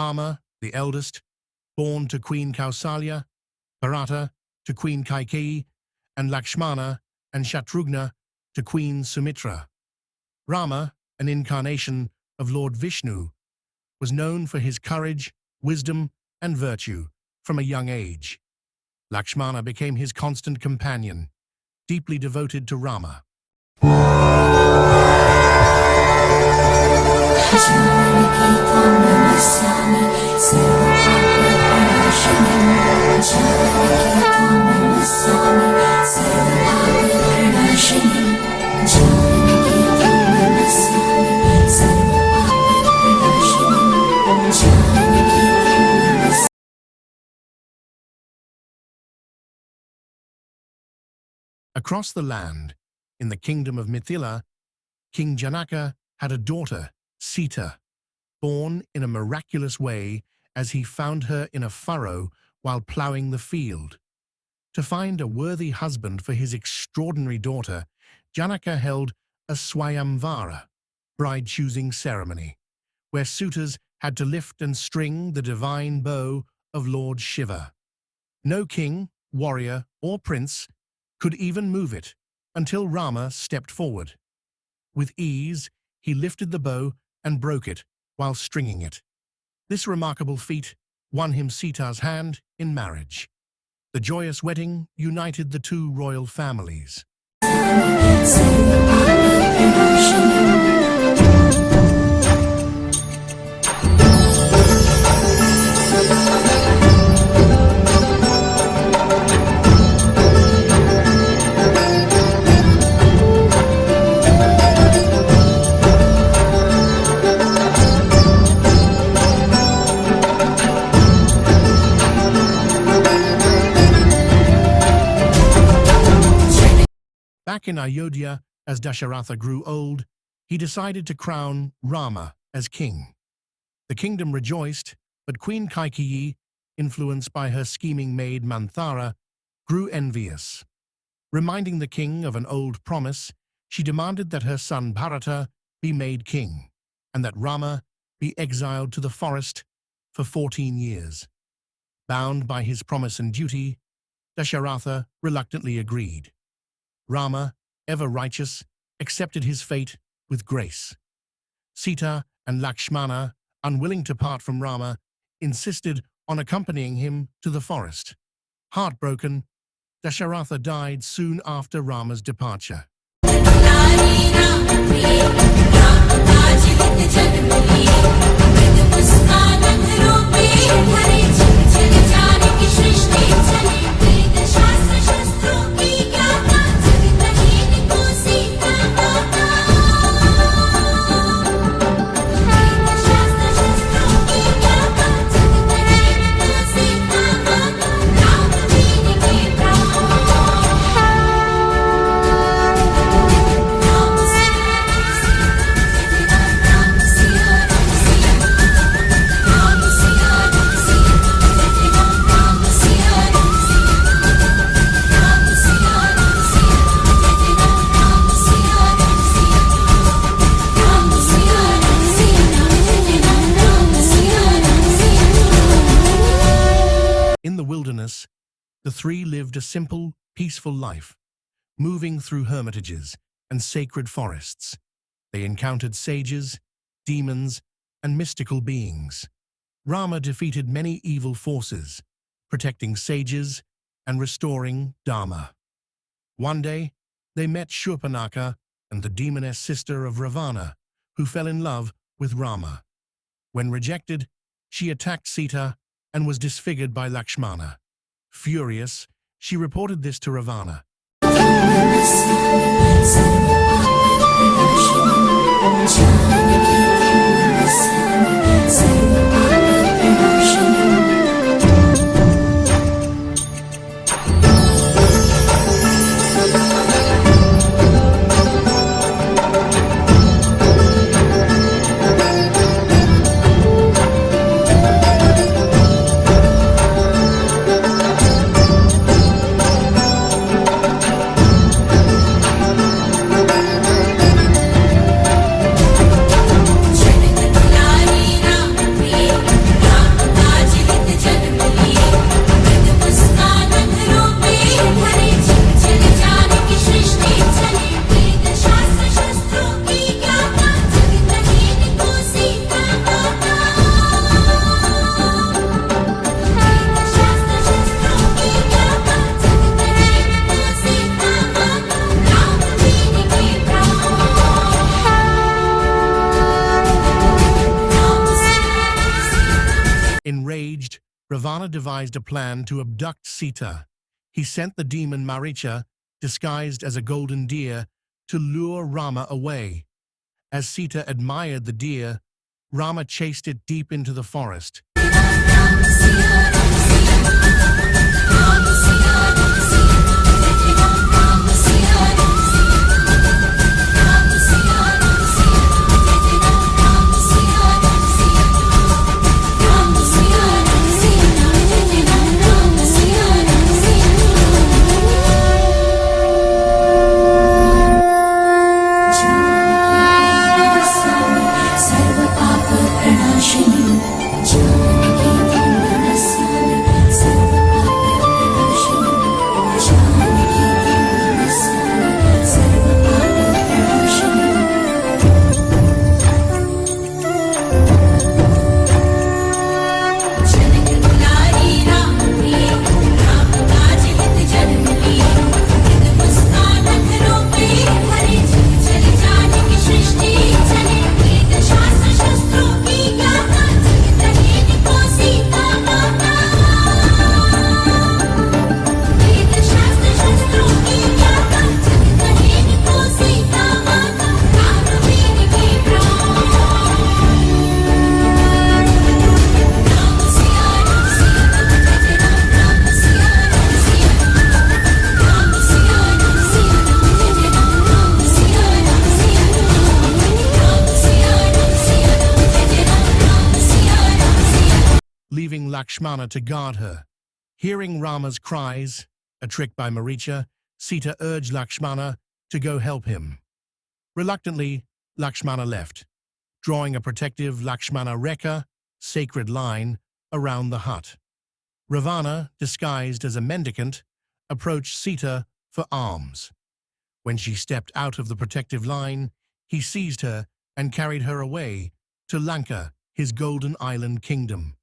Rama, the eldest, born to Queen Kausalya, Bharata to Queen Kaikeyi, and Lakshmana and Shatrughna to Queen Sumitra. Rama, an incarnation of Lord Vishnu, was known for his courage, wisdom, and virtue from a young age. Lakshmana became his constant companion, deeply devoted to Rama. Across the land, in the kingdom of Mithila, King Janaka had a daughter, Sita, born in a miraculous way as he found her in a furrow while ploughing the field. To find a worthy husband for his extraordinary daughter, Janaka held a Swayamvara, bride-choosing ceremony, where suitors had to lift and string the divine bow of Lord Shiva. No king, warrior, or prince could even move it until Rama stepped forward. With ease, he lifted the bow and broke it while stringing it. This remarkable feat won him Sita's hand in marriage. The joyous wedding united the two royal families. Back in Ayodhya, as Dasharatha grew old, he decided to crown Rama as king. The kingdom rejoiced, but Queen Kaikeyi, influenced by her scheming maid Manthara, grew envious. Reminding the king of an old promise, she demanded that her son Bharata be made king, and that Rama be exiled to the forest for 14 years. Bound by his promise and duty, Dasharatha reluctantly agreed. Rama, ever righteous, accepted his fate with grace. Sita and Lakshmana, unwilling to part from Rama, insisted on accompanying him to the forest. Heartbroken, Dasharatha died soon after Rama's departure. In the wilderness, the three lived a simple, peaceful life, moving through hermitages and sacred forests. They encountered sages, demons, and mystical beings. Rama defeated many evil forces, protecting sages and restoring Dharma. One day, they met Shurpanakha and the demoness sister of Ravana, who fell in love with Rama. When rejected, she attacked Sita and was disfigured by Lakshmana. Furious, she reported this to Ravana. Enraged, Ravana devised a plan to abduct Sita. He sent the demon Maricha, disguised as a golden deer, to lure Rama away. As Sita admired the deer, Rama chased it deep into the forest. Leaving Lakshmana to guard her. Hearing Rama's cries, a trick by Maricha, Sita urged Lakshmana to go help him. Reluctantly, Lakshmana left, drawing a protective Lakshmana Rekha, sacred line, around the hut. Ravana, disguised as a mendicant, approached Sita for alms. When she stepped out of the protective line, he seized her and carried her away to Lanka, his golden island kingdom.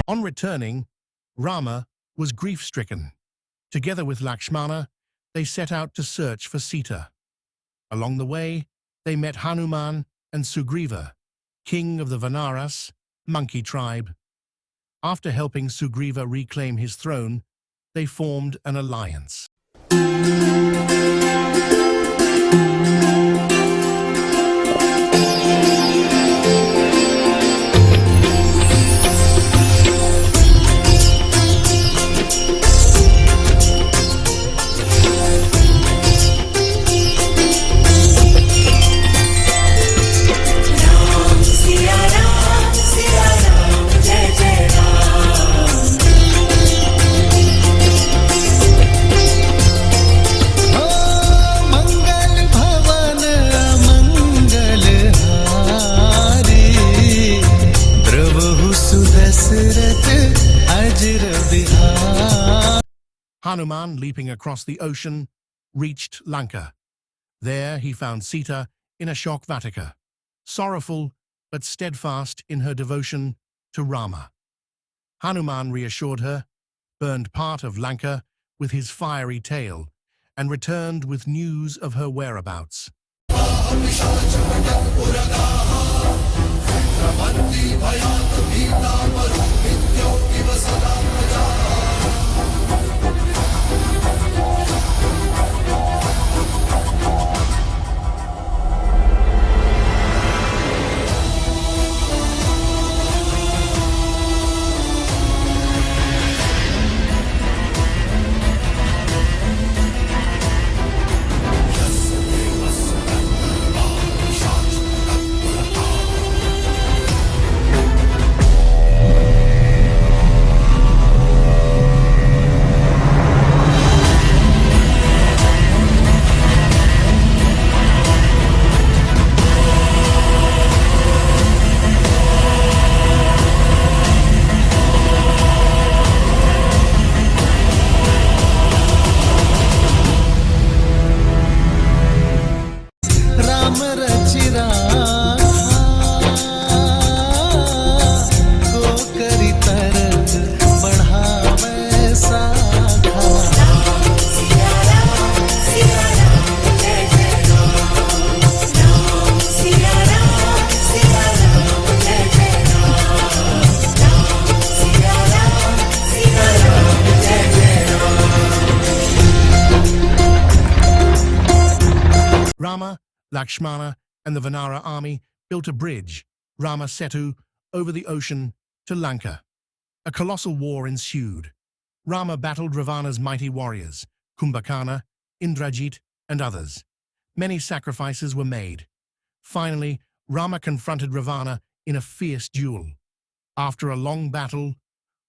On returning, Rama was grief-stricken. Together with Lakshmana, they set out to search for Sita. Along the way, they met Hanuman and Sugriva, king of the Vanaras, monkey tribe. After helping Sugriva reclaim his throne, they formed an alliance. Ram Hanuman, leaping across the ocean, reached Lanka. There he found Sita in a Shokvatika, sorrowful but steadfast in her devotion to Rama. Hanuman reassured her, burned part of Lanka with his fiery tail, and returned with news of her whereabouts. Rama, Lakshmana, and the Vanara army built a bridge, Rama Setu, over the ocean to Lanka. A colossal war ensued. Rama battled Ravana's mighty warriors, Kumbhakarna, Indrajit, and others. Many sacrifices were made. Finally, Rama confronted Ravana in a fierce duel. After a long battle,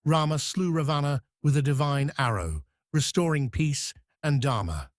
Rama slew Ravana with a divine arrow, restoring peace and dharma.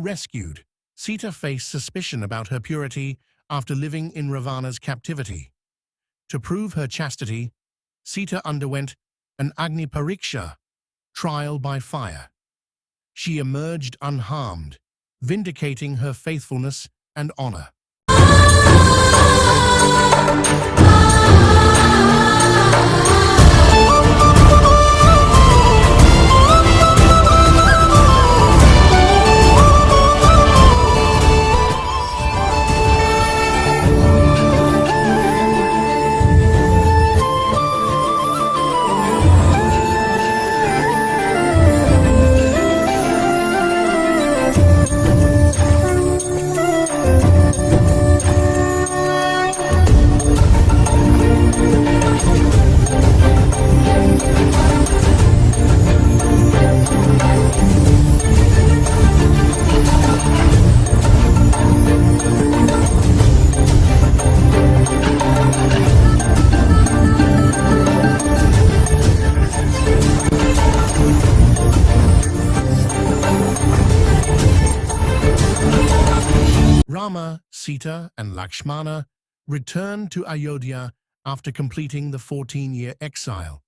rescued. Sita faced suspicion about her purity after living in Ravana's captivity. To prove her chastity, Sita underwent an Agni Pariksha, trial by fire. She emerged unharmed, vindicating her faithfulness and honor. Rama, Sita, and Lakshmana returned to Ayodhya after completing the 14-year exile.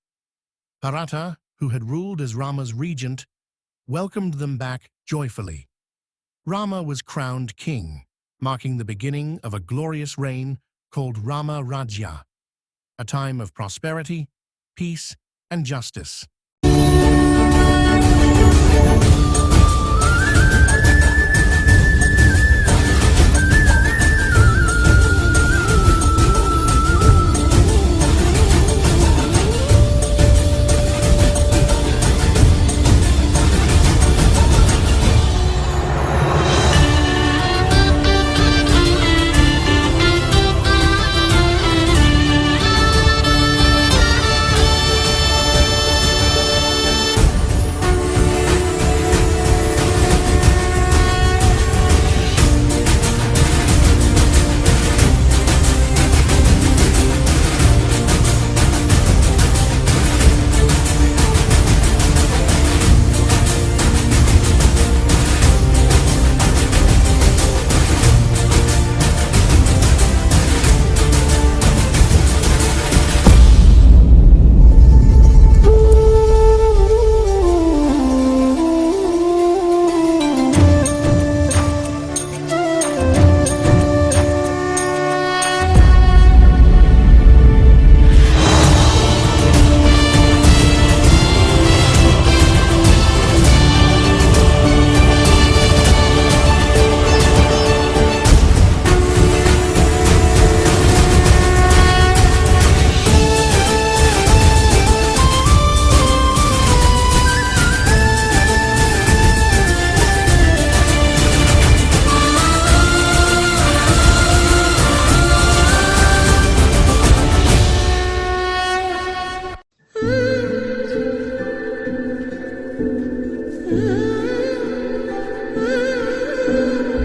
Bharata, who had ruled as Rama's regent, welcomed them back joyfully. Rama was crowned king, marking the beginning of a glorious reign called Rama Rajya, a time of prosperity, peace, and justice.